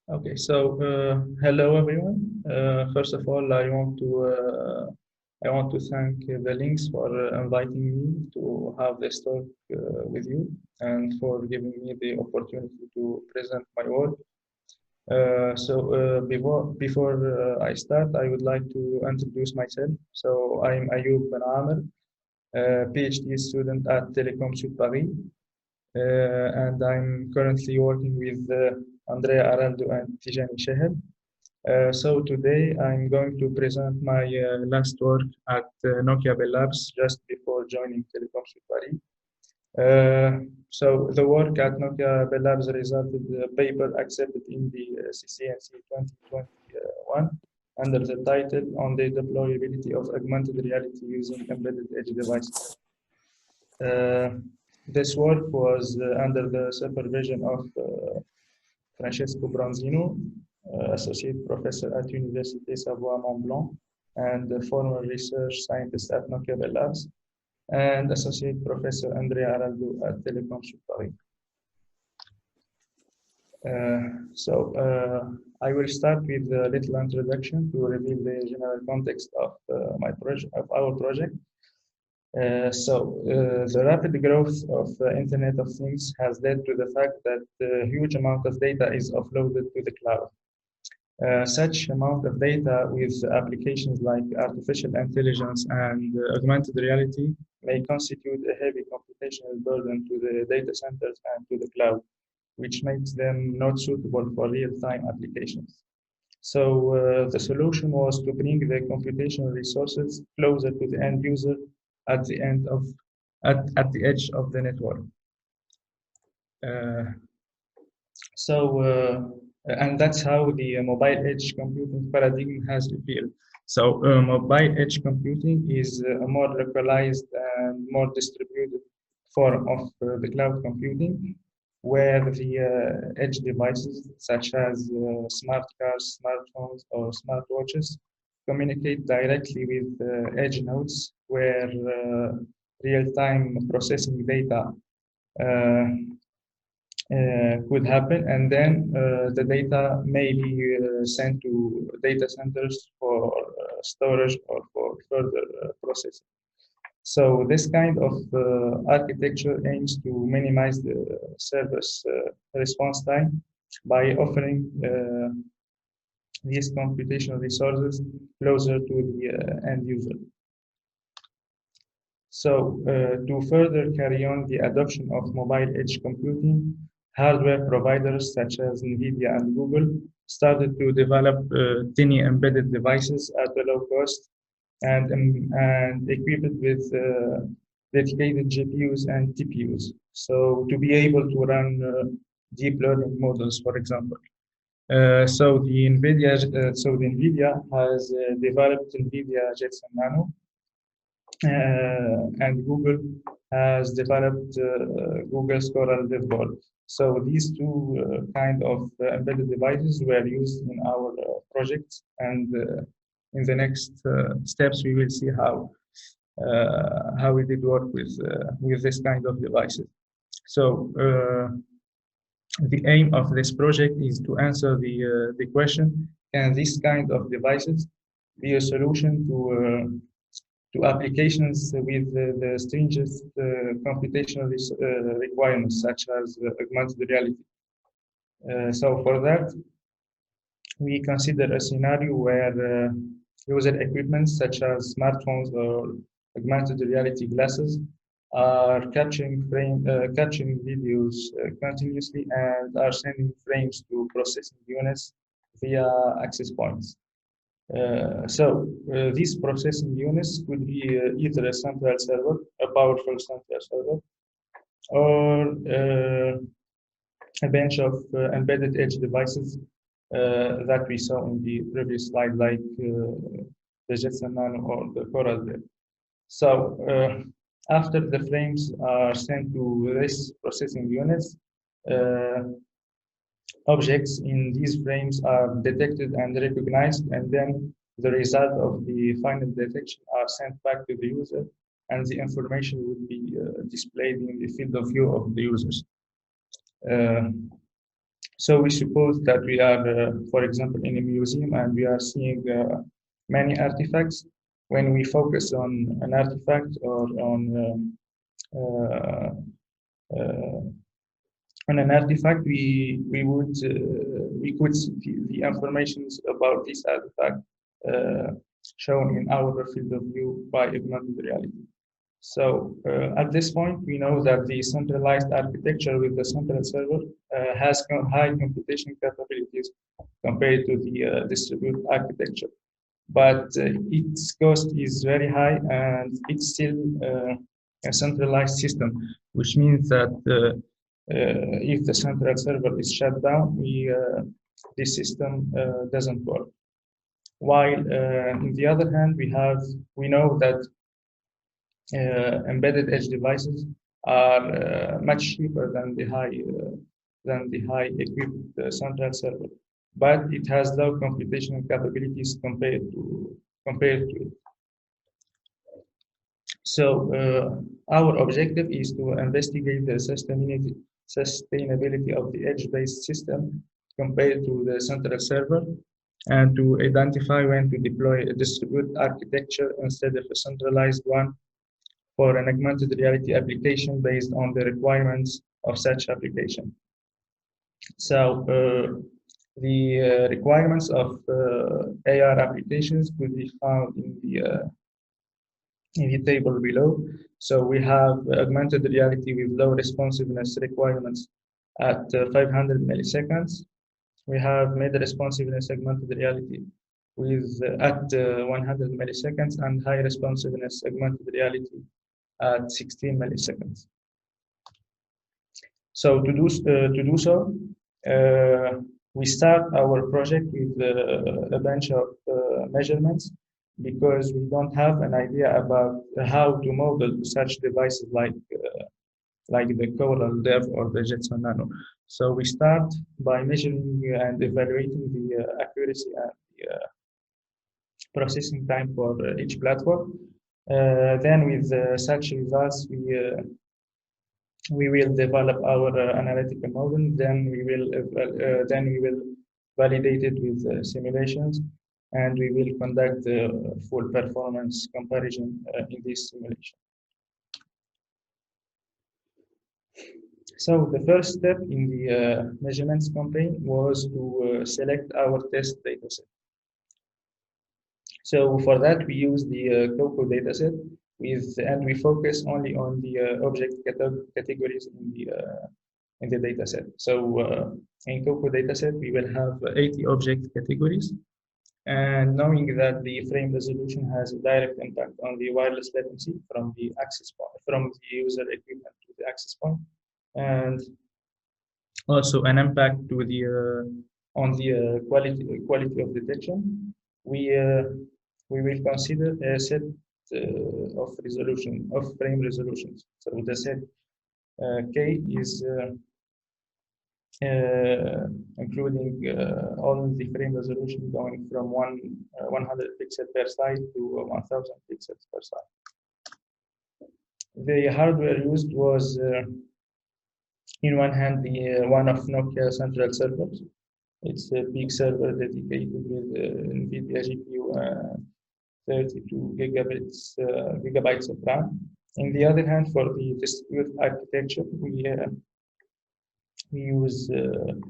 Okay, so hello everyone. First of all, I want to thank the links for inviting me to have this talk with you and for giving me the opportunity to present my work. Before I start, I would like to introduce myself. So I'm Ayoub Ben Amr, PhD student at Telecom Sud Paris, and I'm currently working with Andrea Araldo and Tijani Sheher. So today I'm going to present my last work at Nokia Bell Labs just before joining Telecom Sud Paris. So the work at Nokia Bell Labs resulted in a paper accepted in the CCNC 2021 under the title on the deployability of augmented reality using embedded edge devices. Uh, this work was under the supervision of Francesco Bronzino, Associate Professor at Université Savoie-Mont Blanc and former research scientist at Nokia Bell Labs, and Associate Professor Andrea Araldo at Telecom Sud Paris. I will start with a little introduction to reveal the general context of our project. The rapid growth of Internet of Things has led to the fact that a huge amount of data is offloaded to the cloud. Such amount of data with applications like artificial intelligence and augmented reality may constitute a heavy computational burden to the data centers and to the cloud, which makes them not suitable for real-time applications. So the solution was to bring the computational resources closer to the end user at the at the edge of the network. Uh, and that's how the mobile edge computing paradigm has appeared. So mobile edge computing is a more localized and more distributed form of the cloud computing, where the edge devices such as smart cars, smartphones, or smartwatches communicate directly with edge nodes where real-time processing data uh, could happen, and then the data may be sent to data centers for storage or for further processing. So this kind of architecture aims to minimize the service response time by offering these computational resources closer to the end user. So to further carry on the adoption of mobile edge computing, hardware providers such as NVIDIA and Google started to develop tiny embedded devices at a low cost and equipped with dedicated GPUs and TPUs. So to be able to run deep learning models, for example. So the NVIDIA has developed NVIDIA Jetson Nano, and Google has developed Google's Coral DevBall. So these two kind of embedded devices were used in our project, and in the next steps we will see how we did work with this kind of devices. So the aim of this project is to answer the question: can this kind of devices be a solution to applications with the stringent computational requirements, such as augmented reality? So for that, we consider a scenario where user equipment such as smartphones or augmented reality glasses are capturing videos continuously and are sending frames to processing units via access points. These processing units could be either a central server, a powerful central server, or a bunch of embedded edge devices that we saw in the previous slide, like the Jetson Nano or the Coral Dev. So after the frames are sent to these processing units, objects in these frames are detected and recognized, and then the result of the final detection are sent back to the user, and the information would be displayed in the field of view of the users. So we suppose that we are, for example, in a museum and we are seeing many artifacts. When we focus on an artifact or uh, uh, on an artifact, we could see the informations about this artifact uh, shown in our field of view by augmented reality. So at this point, we know that the centralized architecture with the central server has high computation capabilities compared to the distributed architecture. But its cost is very high and it's still a centralized system, which means that if the central server is shut down, this system doesn't work. While on the other hand, we know that embedded edge devices are much cheaper than the high equipped central server, but it has low computational capabilities compared to it. So our objective is to investigate the sustainability of the edge-based system compared to the central server, and to identify when to deploy a distributed architecture instead of a centralized one for an augmented reality application based on the requirements of such application. So the requirements of AR applications could be found in the table below. So we have augmented reality with low responsiveness requirements at 500 milliseconds. We have mid responsiveness augmented reality with at 100 milliseconds and high responsiveness augmented reality at 16 milliseconds. So to do so, we start our project with a bunch of measurements because we don't have an idea about how to model such devices like the Coral Dev or the Jetson Nano. So we start by measuring and evaluating the accuracy and the processing time for each platform. Then with such results, we will develop our analytical model. Then we will validate it with simulations, and we will conduct the full performance comparison in this simulation. So the first step in the measurements campaign was to select our test dataset. So for that, we use the COCO dataset and we focus only on the object categories in the dataset. So in COCO dataset, we will have 80 object categories. And knowing that the frame resolution has a direct impact on the wireless latency from the access point, from the user equipment to the access point, and also an impact to the on the quality of detection, we will consider a set of frame resolutions. So the set K is including all the frame resolution going from 100 pixels per side to 1000 pixels per side. The hardware used was in one hand the one of Nokia central servers. It's a big server dedicated with NVIDIA GPU 32 gigabytes of RAM. On the other hand, for the distributed architecture, we use the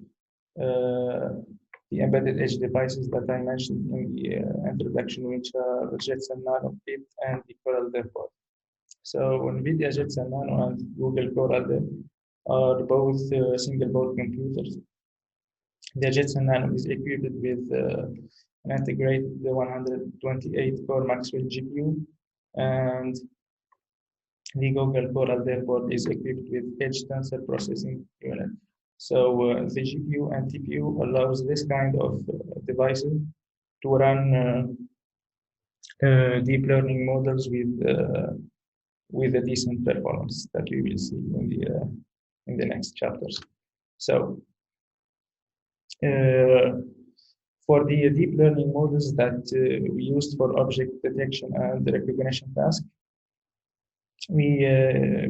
embedded edge devices that I mentioned in the introduction, which are the Jetson Nano Kit and the Coral Dev board. So NVIDIA Jetson Nano and Google Coral Dev are both single board computers. The Jetson Nano is equipped with an integrated 128 core Maxwell GPU, and the Google Coral Dev board is equipped with edge tensor processing unit. So the GPU and TPU allows this kind of devices to run deep learning models with a decent performance that we will see in the next chapters. So for the deep learning models that we used for object detection and recognition task, we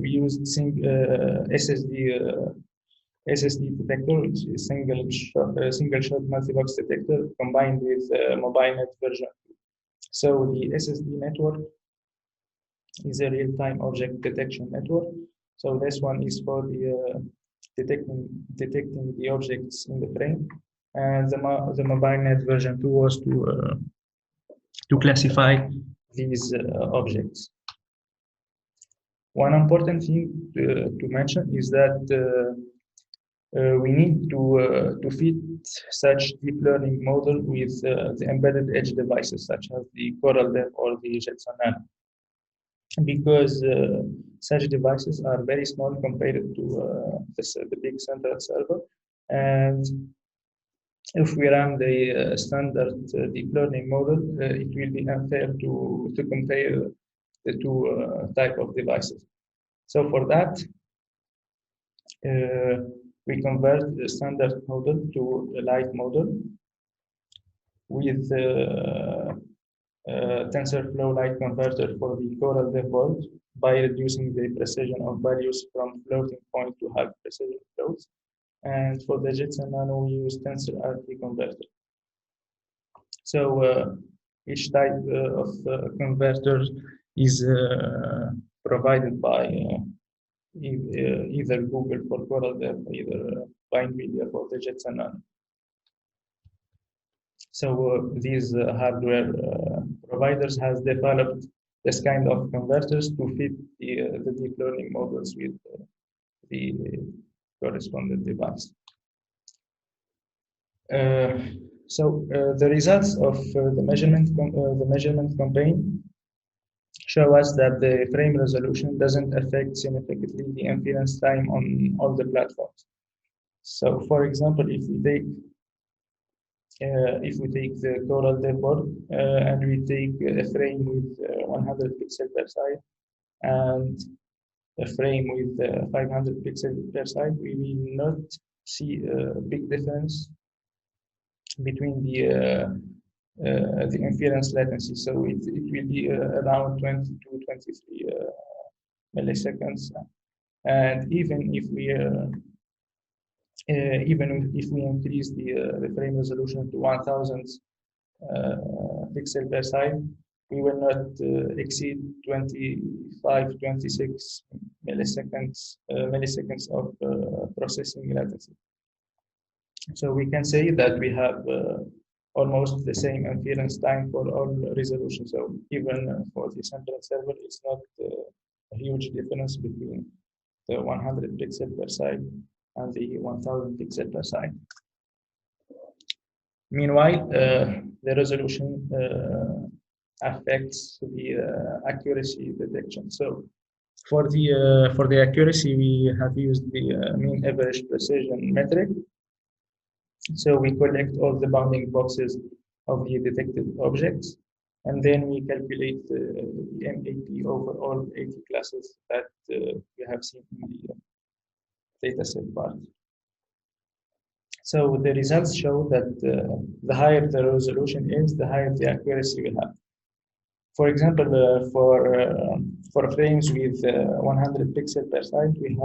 used SSD SSD detector, which is single shot multi-box detector combined with mobile net version. So the SSD network is a real-time object detection network. So this one is for the detecting the objects in the frame, and the mobile net version 2 was to classify these objects. One important thing to mention is that we need to fit such deep learning model with the embedded edge devices such as the Coral Dev or the Jetson Nano, because such devices are very small compared to the big central server, and if we run the standard deep learning model, it will be unfair to compare the two type of devices. So for that, we convert the standard model to a light model with TensorFlow light converter for the Coral Dev board by reducing the precision of values from floating point to high precision floats. And for the Jetson Nano, we use TensorRT converter. So each type of converter is provided by either Google for Coral Dev, either by NVIDIA for the Jetson Nano. So these hardware providers has developed this kind of converters to fit the deep learning models with the corresponding device. The results of the measurement campaign show us that the frame resolution doesn't affect significantly the inference time on all the platforms. So, for example, if we take the Coral Dev board and we take a frame with 100 pixels per side and a frame with 500 pixels per side, we will not see a big difference between the inference latency. So it will be around 20 to 23 milliseconds. And even if we increase the frame resolution to 1000 pixel per side, we will not exceed 25, 26 milliseconds of processing latency. So we can say that we have almost the same inference time for all resolutions. So even for the central server, it's not a huge difference between the 100 pixel per side and the 1000 pixel per side. Meanwhile, the resolution affects the accuracy detection. So for the accuracy, we have used the mean average precision metric. So we collect all the bounding boxes of the detected objects, and then we calculate the MAP over all 80 classes that we have seen in the dataset part. So the results show that the higher the resolution is, the higher the accuracy we have. For example, for frames with 100 pixels per side, we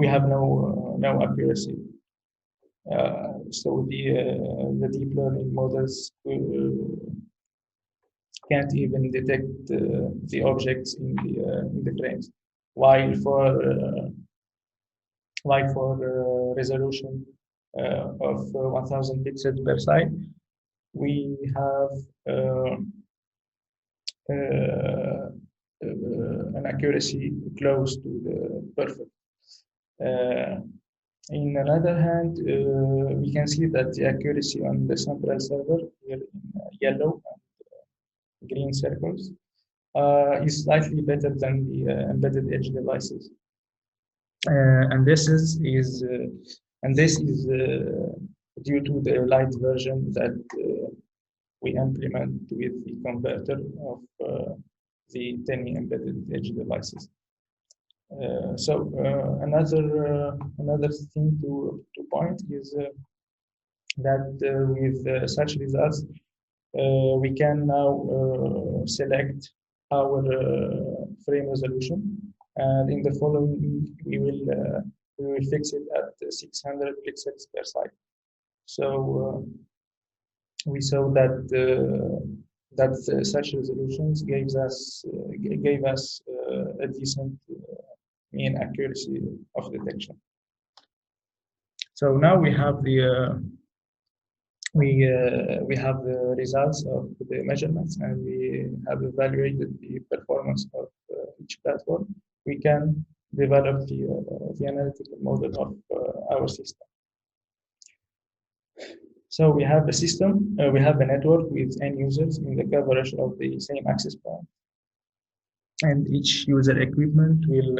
have no accuracy. So the deep learning models can't even detect the objects in the frames. While for resolution of 1000 pixels per side, we have an accuracy close to the perfect. In another hand, we can see that the accuracy on the central server, here in yellow and green circles, is slightly better than the embedded edge devices. And this is due to the light version that we implement with the converter of the 10 embedded edge devices. Another thing to point is that with such results, we can now select our frame resolution and in the following we will fix it at 600 pixels per side. So we saw that such resolutions gave us a decent mean accuracy of detection. So now we have we have the results of the measurements, and we have evaluated the performance of each platform. We can develop the analytical model of our system. So we have a system, we have a network with n users in the coverage of the same access point. And each user equipment will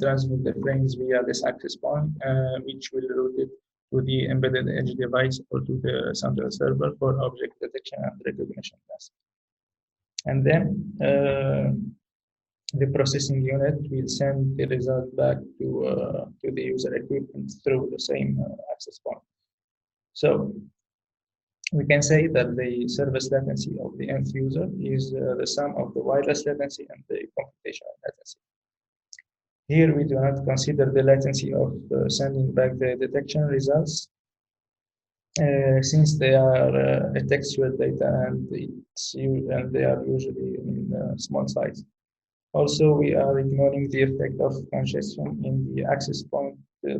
transmit the frames via this access point, which will route it to the embedded edge device or to the central server for object detection and recognition task. And then the processing unit will send the result back to the user equipment through the same access point. So we can say that the service latency of the end user is the sum of the wireless latency and the computational latency. Here we do not consider the latency of sending back the detection results, since they are a textual data and they are usually in small size. Also, we are ignoring the effect of congestion in the access point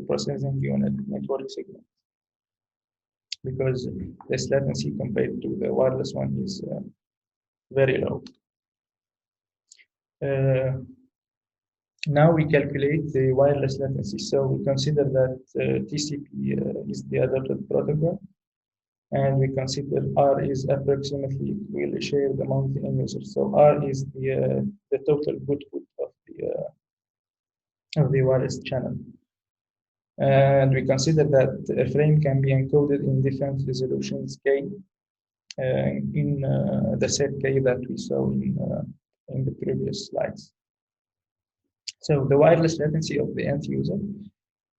processing unit network signal, because this latency compared to the wireless one is very low. Now we calculate the wireless latency. So we consider that TCP is the adopted protocol, and we consider R is approximately equally shared among the end users. So R is the total output of the wireless channel. And we consider that a frame can be encoded in different resolutions K in the set K that we saw in the previous slides. So the wireless latency of the end user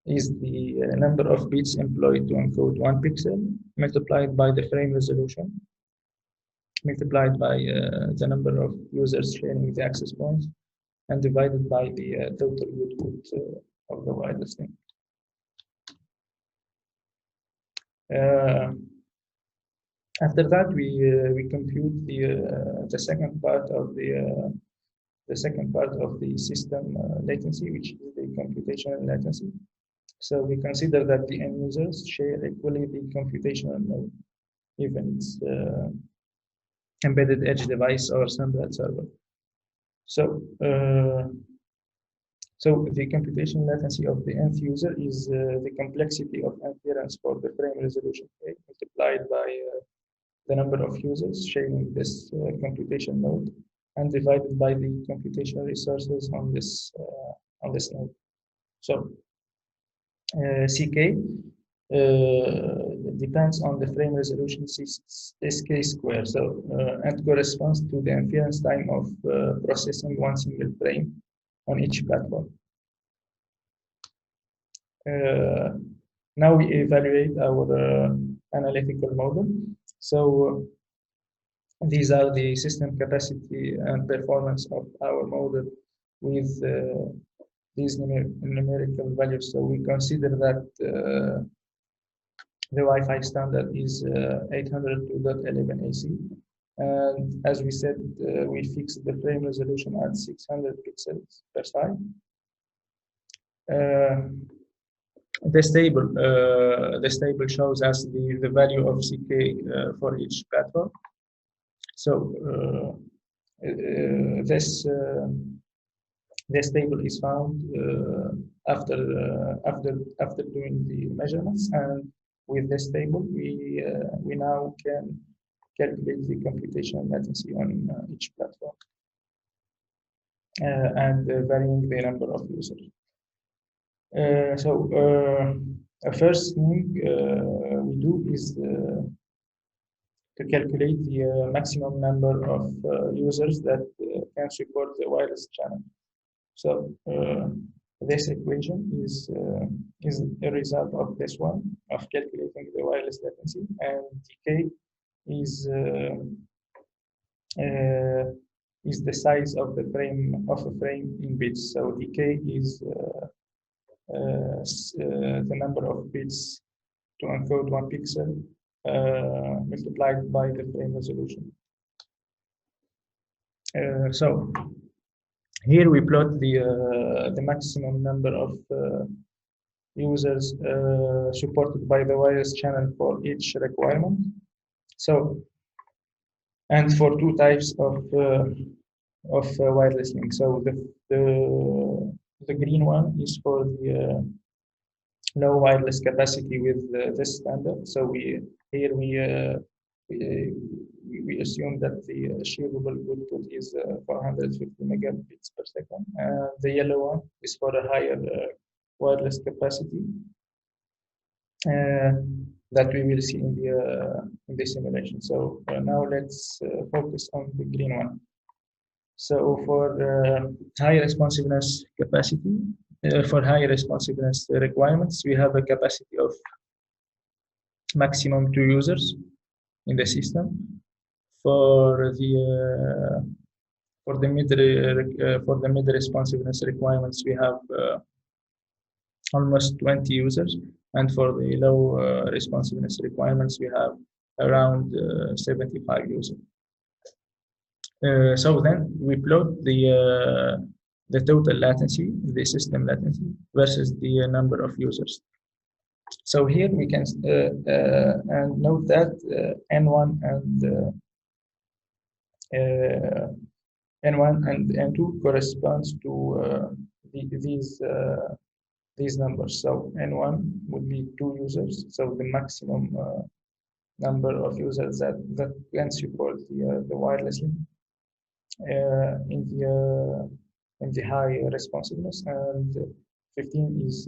is the number of bits employed to encode 1 pixel multiplied by the frame resolution, multiplied by the number of users sharing the access points, and divided by the total output of the wireless link. After that, we compute the second part of the system latency, which is the computational latency. So we consider that the end users share equally the computational node, even it's embedded edge device or central server. So the computational latency of the end user is the complexity of inference for the frame resolution multiplied by the number of users sharing this computation node, and divided by the computational resources on this node. So CK depends on the frame resolution SK square. So and corresponds to the inference time of processing one single frame on each platform. Now we evaluate our analytical model. So these are the system capacity and performance of our model with these numerical values. So we consider that the Wi-Fi standard is 802.11 AC. And as we said, we fixed the frame resolution at 600 pixels per side. The table shows us the value of CK for each platform. So this table is found after doing the measurements, and with this table we now can calculate the computational latency on each platform and varying the number of users. First thing we do is to calculate the maximum number of users that can support the wireless channel. So this equation is a result of this one, of calculating the wireless latency, and K is the size of the frame of a frame in bits. So dk is the number of bits to encode one pixel multiplied by the frame resolution. So here we plot the maximum number of users supported by the wireless channel for each requirement. So, and for two types of wireless link. So the green one is for the low wireless capacity with this standard. So here we assume that the achievable output is 450 megabits per second. The yellow one is for a higher wireless capacity that we will see in the simulation. So now let's focus on the green one. So for high responsiveness capacity, for high responsiveness requirements, we have a capacity of maximum 2 users in the system. For the mid responsiveness requirements, we have almost 20 users, and for the low responsiveness requirements, we have around 75 users. So then we plot the total latency, the system latency, versus the number of users. So here we can and note that N1 and N2 corresponds to these numbers. So N1 would be 2 users, so the maximum number of users that can support the wireless link in the high responsiveness, and 15 is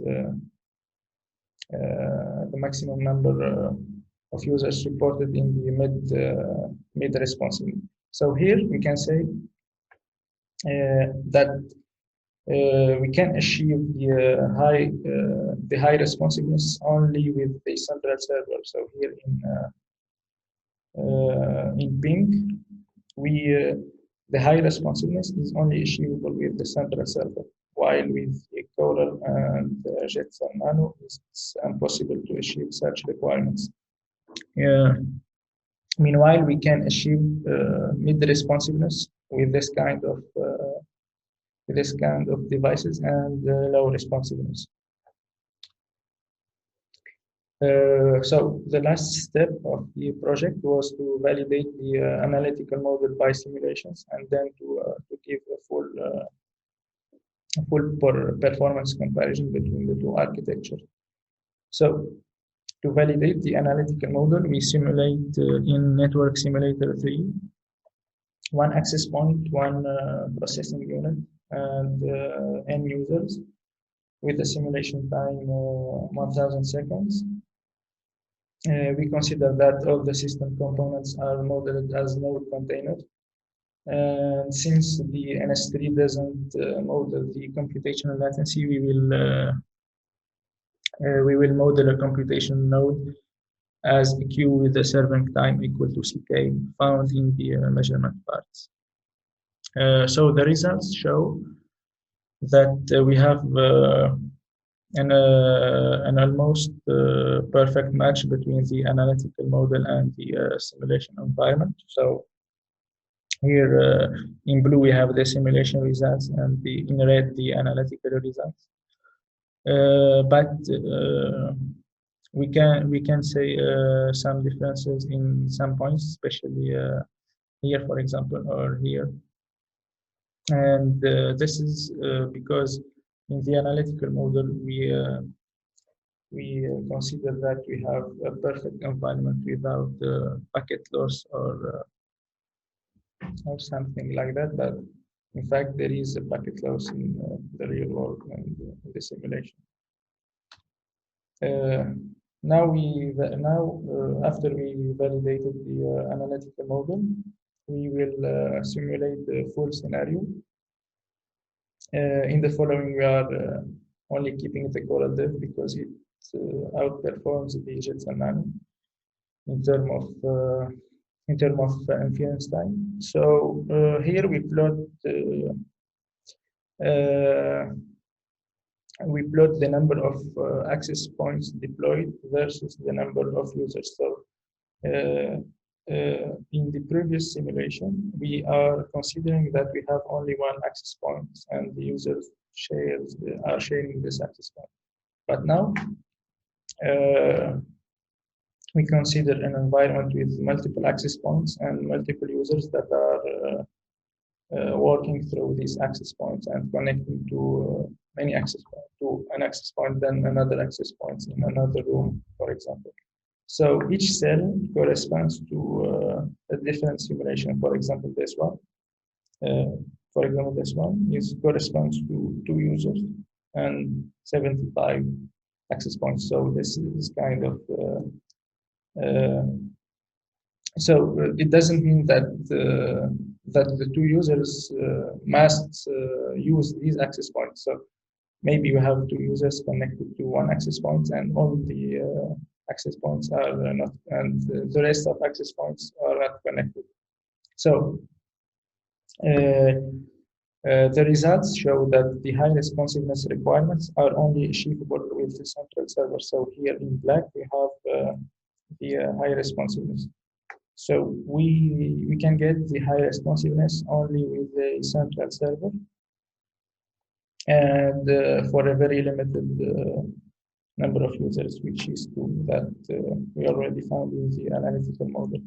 the maximum number of users supported in the mid responsiveness. So here we can say that we can achieve the high responsiveness only with the central server. So here in pink, the high responsiveness is only achievable with the central server, while with Coral and Jets and Nano, it's impossible to achieve such requirements. Meanwhile, we can achieve mid responsiveness with this kind of devices and low responsiveness. So the last step of the project was to validate the analytical model by simulations, and then to give a full performance comparison between the two architectures. So to validate the analytical model, we simulate in Network Simulator 3, one access point, one processing unit, and n users with a simulation time 1000 seconds. We consider that all the system components are modeled as node containers. And since the NS3 doesn't model the computational latency, we will model a computation node as a queue with the serving time equal to CK found in the measurement parts. So the results show that we have an almost perfect match between the analytical model and the simulation environment. So here in blue we have the simulation results, and in red the analytical results. But we can say some differences in some points, especially here, for example, or here. And this is because in the analytical model we consider that we have a perfect environment without packet loss or something like that. But in fact, there is a packet loss in the real world and the simulation. Now after we validated the analytical model, we will simulate the full scenario. In the following, we are only keeping the Coral Dev because it outperforms the Jets and Nano in terms of in terms of inference time. So here uh, we plot the number of access points deployed versus the number of users. So in the previous simulation, we are considering that we have only one access point and the users are sharing this access point. But now we consider an environment with multiple access points and multiple users that are working through these access points and connecting to many access points, to an access point, then another access point in another room, for example. So each cell corresponds to a different simulation. For example, this one. This corresponds to 2 users and 75 access points. So this is kind of it doesn't mean that that the 2 users must use these access points. So maybe you have 2 users connected to one access point, and all the access points are not, and the rest of access points are not connected. So the results show that the high responsiveness requirements are only achievable with the central server. So here in black we have the high responsiveness. So we can get the high responsiveness only with the central server, and for a very limited number of users, which is 2 that we already found in the analytical model.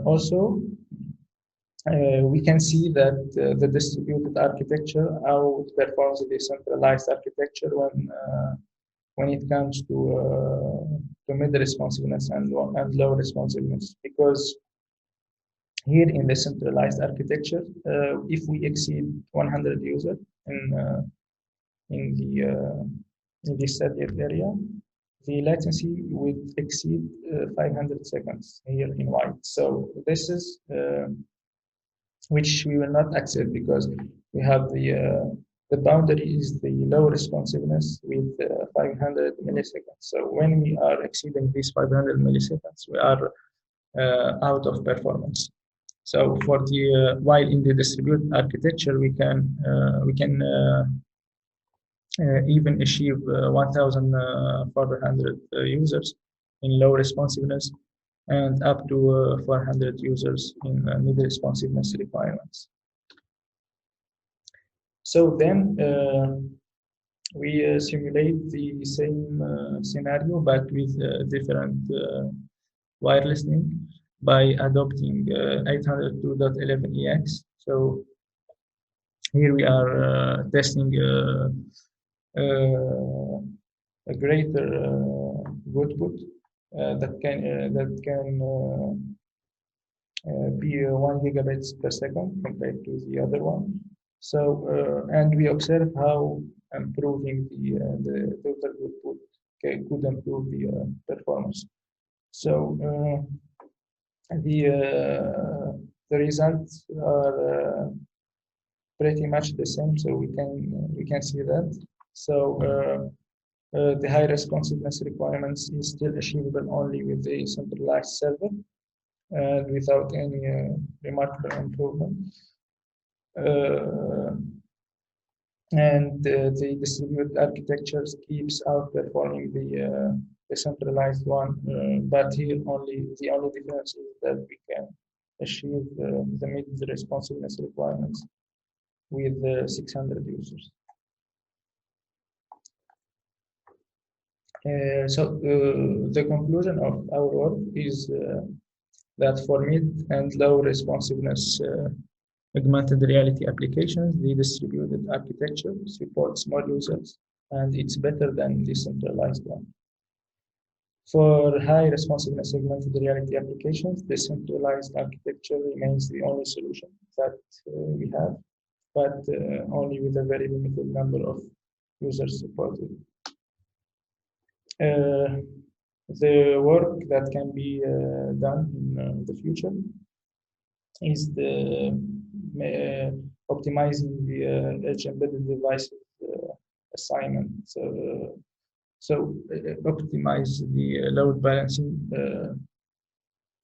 Also, we can see that the distributed architecture outperforms the centralized architecture when it comes to mid responsiveness and low responsiveness, because here in the centralized architecture, if we exceed 100 users in the studied area, the latency would exceed 500 seconds here in white. So this is which we will not accept, because we have the boundary is the low responsiveness with 500 milliseconds. So when we are exceeding these 500 milliseconds, we are out of performance. So for the while in the distributed architecture, we can even achieve 1,400 users in low responsiveness and up to 400 users in mid responsiveness requirements. So then we simulate the same scenario, but with different wireless link by adopting 802.11ex. So here we are testing a greater output that can be 1 gigabits per second compared to the other one. So and we observe how improving the total output could improve the performance. So the results are pretty much the same. So we can see that. So the high responsiveness requirements is still achievable only with the centralized server without any remarkable improvement. And the distributed architectures keeps outperforming the centralized one, but here the only difference is that we can achieve the mid responsiveness requirements with 600 users. So the conclusion of our work is that for mid and low responsiveness augmented reality applications, the distributed architecture supports more users, and it's better than the centralized one. For high responsiveness augmented reality applications, the centralized architecture remains the only solution that we have, but only with a very limited number of users supported. The work that can be done in the future is optimizing the edge embedded devices assignment. So So optimize the load balancing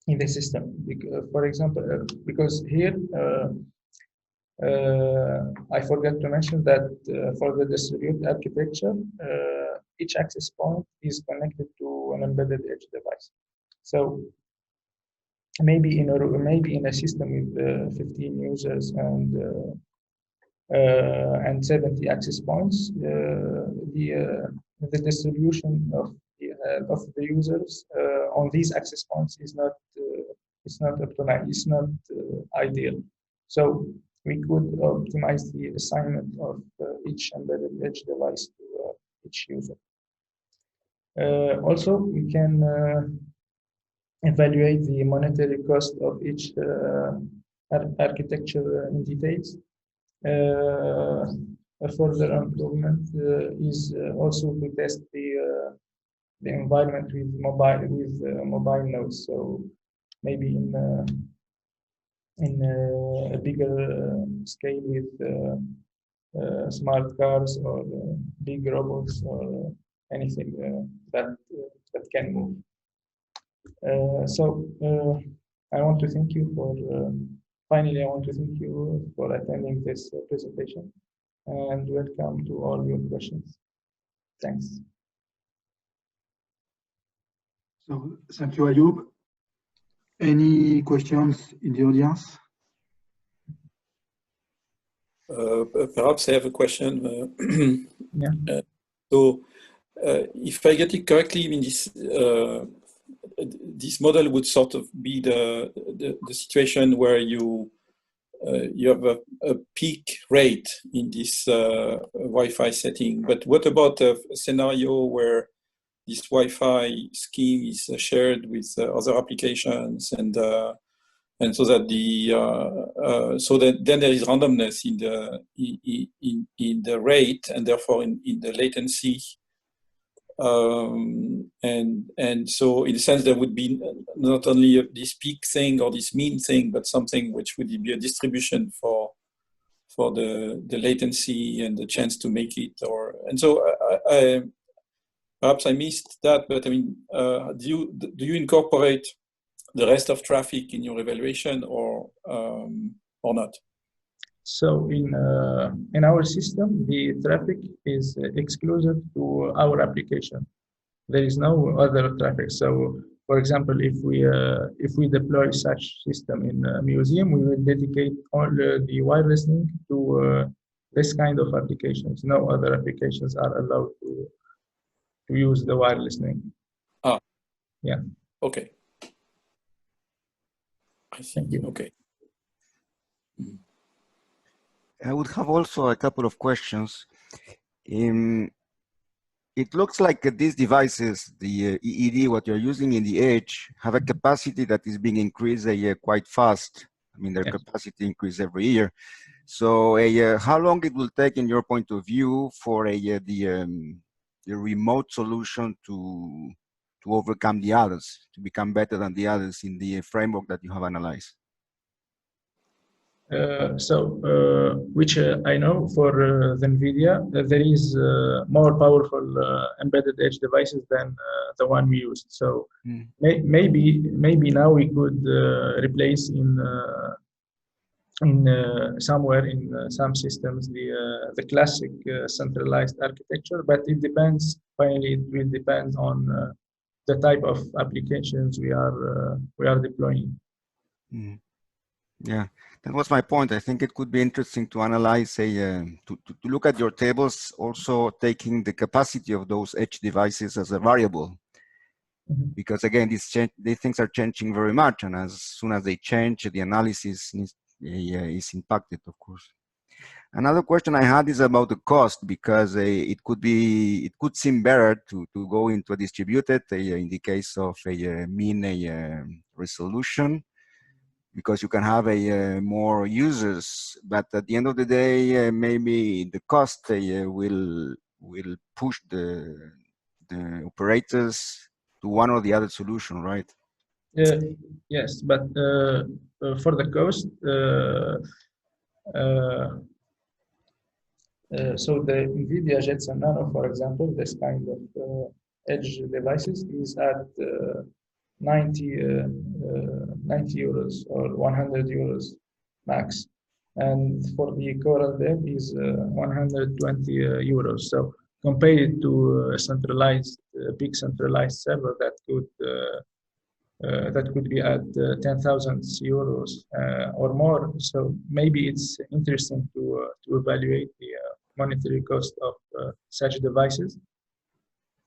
in the system. For example, because here I forgot to mention that for the distributed architecture, each access point is connected to an embedded edge device. So maybe in a system with 15 users and 70 access points, the distribution of the users on these access points is not optimized. It's not ideal. So we could optimize the assignment of each embedded edge device to each user. Also, we can evaluate the monetary cost of each architecture in details. A further improvement is also to test the environment with mobile nodes. So maybe in a bigger scale with smart cars or big robots or anything that can move. I want to thank you for. Finally, I want to thank you for attending this presentation and welcome to all your questions. Thanks. So, thank you, Ayoub. Any questions in the audience? Perhaps I have a question. Yeah. If I get it correctly, I mean, this model would sort of be the situation where you have a peak rate in this Wi-Fi setting. But what about a scenario where this Wi-Fi scheme is shared with other applications, and so that then there is randomness in the rate, and therefore in the latency. And so in a sense there would be not only this peak thing or this mean thing, but something which would be a distribution for the latency and the chance to make it. And so perhaps I missed that, but I mean, do you incorporate the rest of traffic in your evaluation or not? So in our system, the traffic is exclusive to our application. There is no other traffic. So, for example, if we deploy such system in a museum, we will dedicate all the wireless link to this kind of applications. No other applications are allowed to use the wireless link. Ah. Yeah. Okay. I see. Thank you. Okay. I would have also a couple of questions. It looks like these devices, the EED, what you're using in the edge, have a capacity that is being increased quite fast. I mean, their Yes. capacity increases every year. So how long it will take, in your point of view, for the remote solution to overcome the others, to become better than the others in the framework that you have analyzed? Which I know for the NVIDIA, there is more powerful embedded edge devices than the one we used. So maybe now we could replace somewhere in some systems the classic centralized architecture, but it depends. Finally, it will depend on the type of applications we are deploying. Yeah, that was my point. I think it could be interesting to analyze, to look at your tables, also taking the capacity of those edge devices as a variable. Because again, these things are changing very much, and as soon as they change, the analysis is impacted, of course. Another question I had is about the cost, because it could seem better to go into a distributed in the case of a mean resolution, because you can have more users, but at the end of the day, maybe the cost will push the operators to one or the other solution, right? Yes, but for the cost, So the NVIDIA Jetson Nano, for example, this kind of edge devices is at 90 euros or 100 euros max. And for the Coral Dev is 120 euros. So compared to a centralized, big centralized server that could be at 10,000 euros or more. So maybe it's interesting to evaluate the monetary cost of such devices.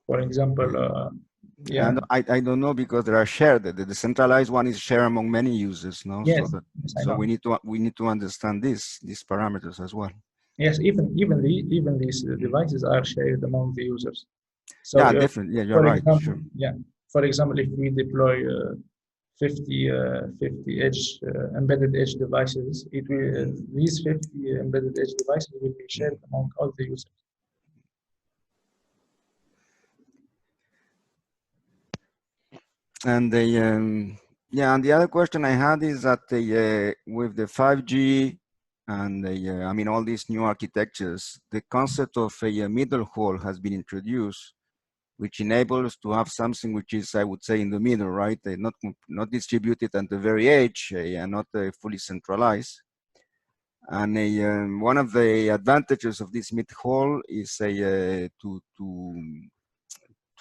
For example, yeah. And I don't know because they are shared. The centralized one is shared among many users, no? Yes, So that, yes, so we need to understand these parameters as well. Yes, even these devices are shared among the users. So yeah, definitely. Yeah, you're right. Example, Sure. yeah. For example, if we deploy 50 edge embedded edge devices, it will these 50 embedded edge devices will be shared among all the users. And yeah, and the other question I had is that with the 5G and I mean all these new architectures, the concept of a middle hole has been introduced, which enables to have something which is, I would say, in the middle, right? Not distributed at the very edge and not fully centralized. And one of the advantages of this mid hole is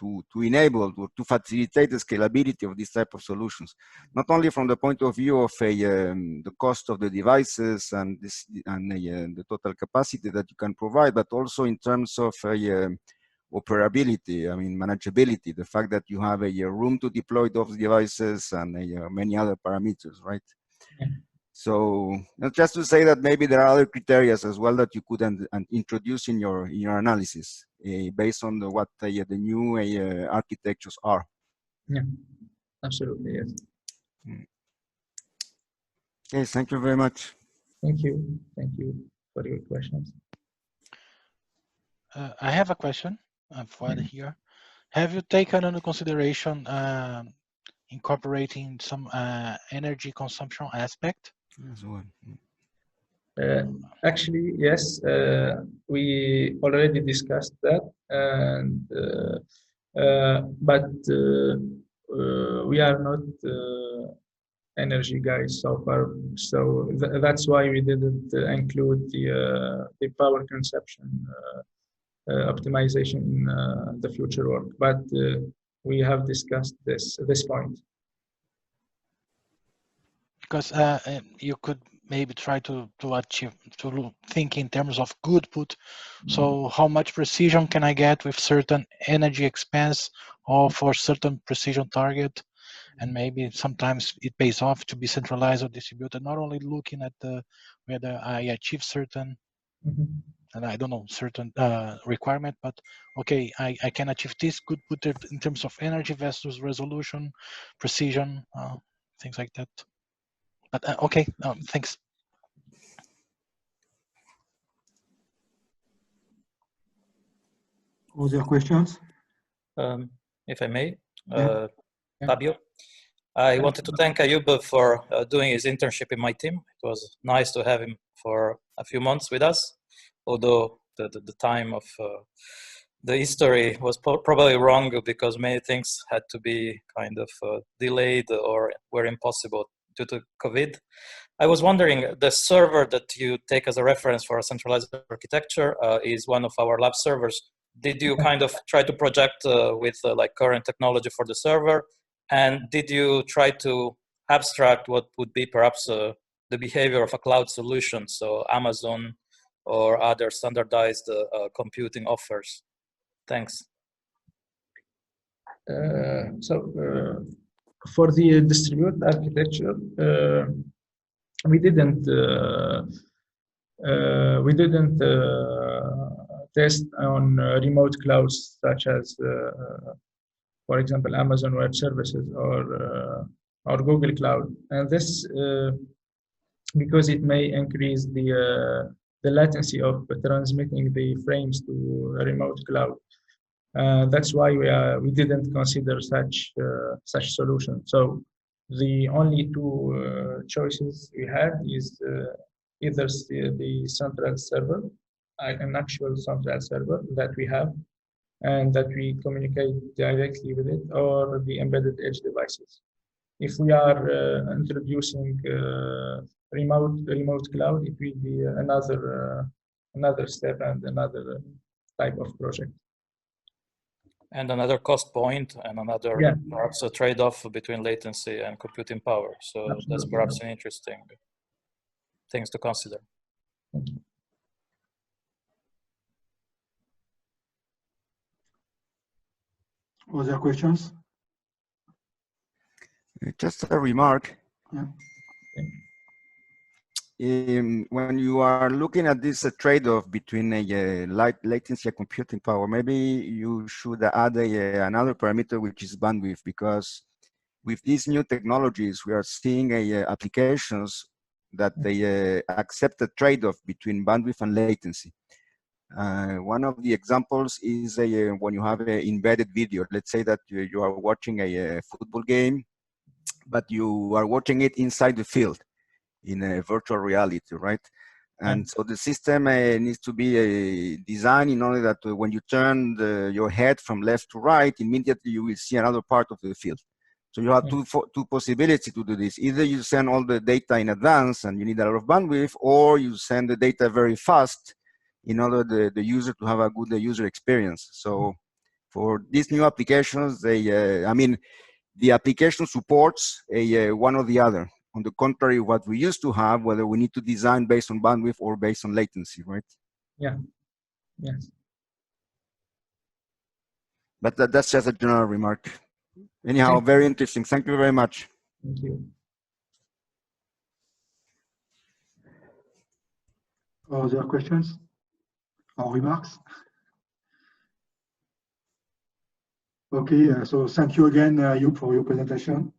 to enable, to facilitate the scalability of this type of solutions, not only from the point of view of the cost of the devices and the total capacity that you can provide, but also in terms of operability, I mean manageability, the fact that you have a room to deploy those devices and many other parameters, right? Yeah. So just to say that maybe there are other criteria as well that you could introduce in your analysis based on what the new architectures are. Yeah, absolutely, yes. Yes, thank you very much. Thank you for your questions. I have a question for here. Have you taken into consideration incorporating some energy consumption aspect? As well. Actually, yes, we already discussed that, and but we are not energy guys so far, so that's why we didn't include the power consumption optimization in the future work. But we have discussed this point. Because you could maybe try to think in terms of good put. So how much precision can I get with certain energy expense or for certain precision target? And maybe sometimes it pays off to be centralized or distributed, not only looking at whether I achieve certain, and I don't know, certain requirement, but okay, I can achieve this, could put it in terms of energy versus resolution, precision, things like that. But okay, thanks. Other questions? If I may, Yeah. Fabio, I wanted to thank Ayoub for doing his internship in my team. It was nice to have him for a few months with us, although the time of the history was probably wrong because many things had to be kind of delayed or were impossible due to COVID. I was wondering, the server that you take as a reference for a centralized architecture is one of our lab servers. Did you kind of try to project with like current technology for the server? And did you try to abstract what would be perhaps the behavior of a cloud solution, so Amazon or other standardized computing offers? Thanks. For the distributed architecture, we didn't test on remote clouds such as, for example, Amazon Web Services or Google Cloud, and this because it may increase the latency of transmitting the frames to a remote cloud. That's why we didn't consider such solution. So the only two choices we had is either the central server an actual central server that we have and that we communicate directly with it, or the embedded edge devices. If we are introducing remote cloud, it will be another step and another type of project. And another cost point and another perhaps a trade-off between latency and computing power. So Absolutely. that's perhaps an interesting things to consider. Thank you. Other questions? Just a remark. Yeah. When you are looking at this trade-off between latency and computing power, maybe you should add another parameter, which is bandwidth, because with these new technologies, we are seeing applications that they accept a trade-off between bandwidth and latency. One of the examples is when you have an embedded video. Let's say that you are watching a football game, but you are watching it inside the field in a virtual reality, right? And so the system needs to be designed in order that when you turn your head from left to right, immediately you will see another part of the field. So you have two possibilities to do this. Either you send all the data in advance and you need a lot of bandwidth, or you send the data very fast in order the user to have a good user experience. So for these new applications, I mean, the application supports one or the other. On the contrary, what we used to have, whether we need to design based on bandwidth or based on latency, right? Yeah. Yes. But that's just a general remark. Anyhow, very interesting. Thank you very much. Thank you. Other questions or remarks? Okay, so thank you again, Ayoub, for your presentation.